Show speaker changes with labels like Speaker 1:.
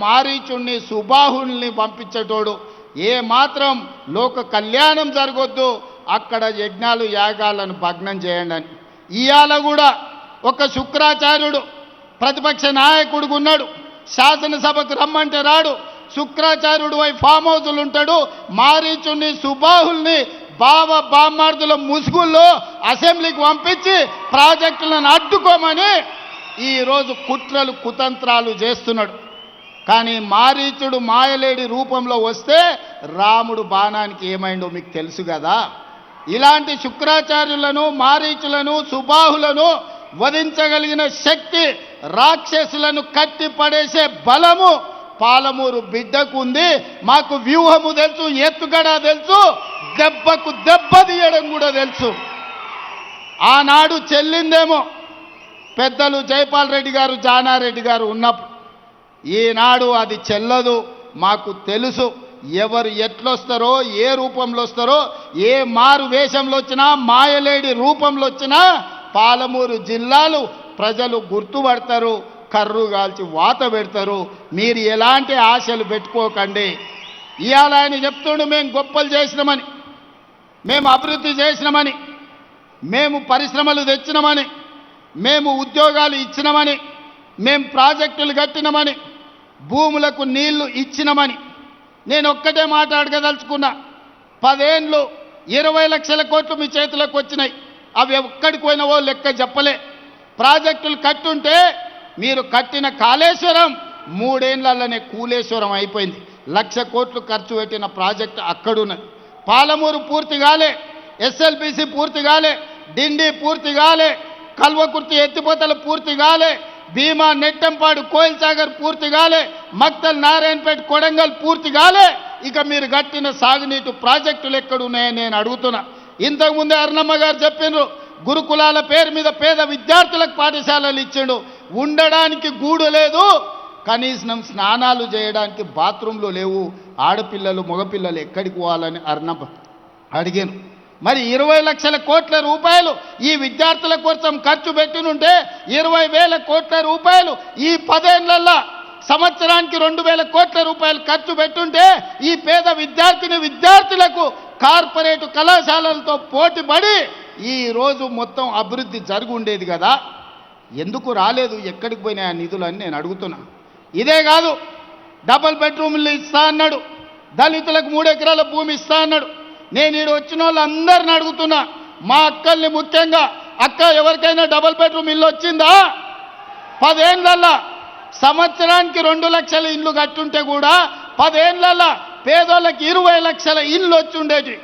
Speaker 1: మారీచుణ్ణి సుబాహుల్ని పంపించేటోడు. ఏ మాత్రం లోక కళ్యాణం జరగొద్దు, అక్కడ యజ్ఞాలు యాగాలను భగ్నం చేయండి అని. ఇవాళ కూడా ఒక శుక్రాచార్యుడు ప్రతిపక్ష నాయకుడు ఉన్నాడు, శాసనసభకు రమ్మంటే రాడు, శుక్రాచార్యుడు వై ఫామ్ హౌజులు ఉంటాడు. మారీచుణ్ణి సుబాహుల్ని బామ్మార్దుల ముసుగుల్లో అసెంబ్లీకి పంపించి ప్రాజెక్టులను అడ్డుకోమని ఈరోజు కుట్రలు కుతంత్రాలు చేస్తున్నాడు. కానీ మారీచుడు మాయలేడి రూపంలో వస్తే రాముడు బాణానికి ఏమైందో మీకు తెలుసు కదా. ఇలాంటి శుక్రాచార్యులను, మారీచులను, సుబాహులను వధించగలిగిన శక్తి, రాక్షసులను కట్టి పడేసే బలము పాలమూరు బిడ్డకు ఉంది. మాకు వ్యూహము తెలుసు, ఎత్తుగడ తెలుసు, దెబ్బకు దెబ్బ తీయడం కూడా తెలుసు. ఆనాడు చెల్లిందేమో పెద్దలు జైపాల్ రెడ్డి గారు, జానారెడ్డి గారు ఉన్నప్పుడు. ఈనాడు అది చెల్లదు. మాకు తెలుసు ఎవరు ఎట్లొస్తారో, ఏ రూపంలో వస్తారో, ఏ మారు వేషంలో వచ్చినా, మాయలేడి రూపంలో వచ్చినా పాలమూరు జిల్లాలు ప్రజలు గుర్తుపడతారు, కర్రు కాల్చి వాత పెడతారు. మీరు ఎలాంటి ఆశలు పెట్టుకోకండి. ఇవాళ ఆయన చెప్తుండు మేము గొప్పలు చేసినామని, మేము అభివృద్ధి చేసినామని, మేము పరిశ్రమలు తెచ్చినామని, మేము ఉద్యోగాలు ఇచ్చినామని, మేము ప్రాజెక్టులు కట్టినామని, భూములకు నీళ్లు ఇచ్చినామని. నేను ఒక్కటే మాట అడగదలుచుకున్నా. 10 ఏళ్ళు 20 లక్షల కోట్లు మీ చేతులకు వచ్చినాయి. అవి ఎక్కడికి పోయినవో లెక్క చెప్పలే. ప్రాజెక్టులు కట్టుంటే మీరు కట్టిన కాళేశ్వరం 3 ఏళ్లలోనే కూలేశ్వరం అయిపోయింది. 1,00,000 కోట్లు ఖర్చు పెట్టిన ప్రాజెక్టు అక్కడున్నది. పాలమూరు పూర్తి కాలే, ఎస్ఎల్బిసి పూర్తి కాలే, డిండి పూర్తి కాలే, కల్వకుర్తి ఎత్తిపోతలు పూర్తి కాలే, భీమా నెట్టంపాడు కోయిల్ సాగర్ పూర్తి కాలే, మక్తల్ నారాయణపేట కొడంగల్ పూర్తి కాలే. ఇక మీరు కట్టిన సాగునీటి ప్రాజెక్టులు ఎక్కడున్నాయని నేను అడుగుతున్నా. ఇంతకుముందే అరుణమ్మ గారు చెప్పిండ్రు, గురుకులాల పేరు మీద పేద విద్యార్థులకు పాఠశాలలు ఇచ్చిండు. ఉండడానికి గూడు లేదు, కనీసం స్నానాలు చేయడానికి బాత్రూంలు లేవు. ఆడపిల్లలు మగపిల్లలు ఎక్కడికి పోవాలని అరుణమ్మ అడిగాను. మరి 20 లక్షల కోట్ల రూపాయలు ఈ విద్యార్థుల కోసం ఖర్చు పెట్టినుంటే 20,000 కోట్ల రూపాయలు ఈ 10 ఏళ్లలో సంవత్సరానికి 2,000 కోట్ల రూపాయలు ఖర్చు పెట్టుంటే ఈ పేద విద్యార్థులకు కార్పొరేట్ కళాశాలలతో పోటీపడి ఈ రోజు మొత్తం అభివృద్ధి జరిగి ఉండేది కదా. ఎందుకు రాలేదు, ఎక్కడికి పోయినాయి ఆ నిధులు అని నేను అడుగుతున్నా. ఇదే కాదు, డబుల్ బెడ్రూమ్లు ఇస్తా అన్నాడు, దళితులకు 3 ఎకరాల భూమి ఇస్తా అన్నాడు. నేను ఈడు వచ్చిన వాళ్ళందరిని అడుగుతున్నా, మా అక్కల్ని ముఖ్యంగా, అక్క ఎవరికైనా డబుల్ బెడ్రూమ్ ఇల్లు వచ్చిందా? 10 ఏళ్లలో సంవత్సరానికి 2 లక్షల ఇల్లు కట్టుంటే కూడా 10 ఏళ్లలో పేదోళ్ళకి 20 లక్షల ఇల్లు వచ్చి ఉండేది.